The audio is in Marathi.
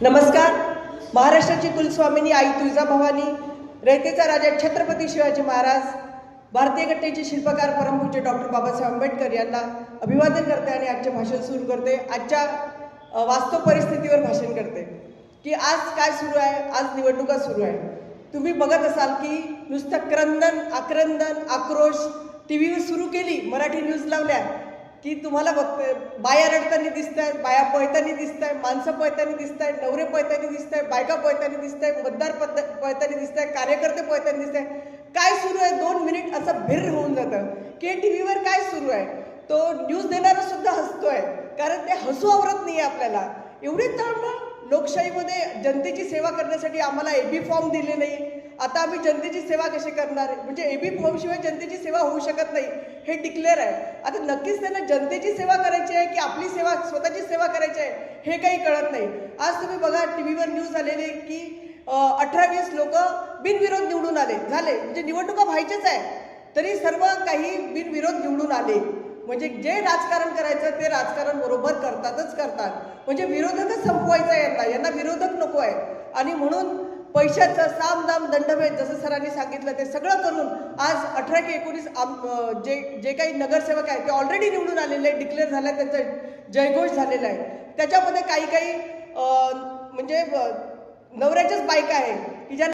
नमस्कार. महाराष्ट्राची कुलस्वामिनी आई तुळजाभवानी, रयतेचा राजा छत्रपती शिवाजी महाराज, भारतीय घटनेचे शिल्पकार परमपूज्य डॉक्टर बाबासाहेब आंबेडकर यांना अभिवादन करते आणि आजचे भाषण सुरू करते. आजच्या वास्तव परिस्थितीवर भाषण करते की आज काय सुरू आहे. आज निवडणुका सुरू आहे. तुम्ही बघत असाल की नुसतं आक्रंदन आक्रोश टीव्हीवर सुरू केली, मराठी न्यूज लावल्या की तुम्हाला बघते बाया रडताना दिसत आहेत, बाया पळताना दिसत आहेत, माणसं पळताना दिसत आहेत, नवरे पळताना दिसत आहेत, बायका पळताना दिसत आहेत, मतदार पळताना दिसत आहेत, कार्यकर्ते पळताना दिसत आहेत. काय सुरू आहे 2 मिनिट असं भिर होऊन जातं की टीव्हीवर काय सुरू आहे. तो न्यूज देणारा सुद्धा हसतोय, कारण ते हसू आवरत नाही आहे आपल्याला. एवढे तळमळ लोकशाहीमध्ये जनतेची सेवा करण्यासाठी आम्हाला एबी फॉर्म दिले नाही. आता आम्ही जनतेची सेवा कशी करणार, म्हणजे एबी फॉर्म शिवाय जनतेची सेवा होऊ शकत नाही हे डिक्लेअर आहे. आता नक्कीच त्यांना जनतेची सेवा करायची आहे की आपली सेवा स्वतःची सेवा करायची आहे हे काही कळत नाही. आज तुम्ही बघा टीव्हीवर न्यूज आलेली की 18-20 लोक बिनविरोध निवडून झाले म्हणजे निवडणुका व्हायच्याच आहे तरी सर्व काही बिनविरोध निवडून आले. म्हणजे जे राजकारण करायचं ते राजकारण बरोबर करतात. म्हणजे विरोधकच संपवायचं आहे. यांना विरोधक नको आहे. आणि म्हणून पैशाचं सामदाम दंडभेद जसं सरांनी सांगितलं ते सगळं करून आज 18 की 19 जे काही नगरसेवक आहेत ते ऑलरेडी निवडून आलेले आहे, डिक्लेअर झालं, त्यांचा जयघोष झालेला आहे. त्याच्यामध्ये काही म्हणजे नवऱ्याच्याच बायका आहे की ज्या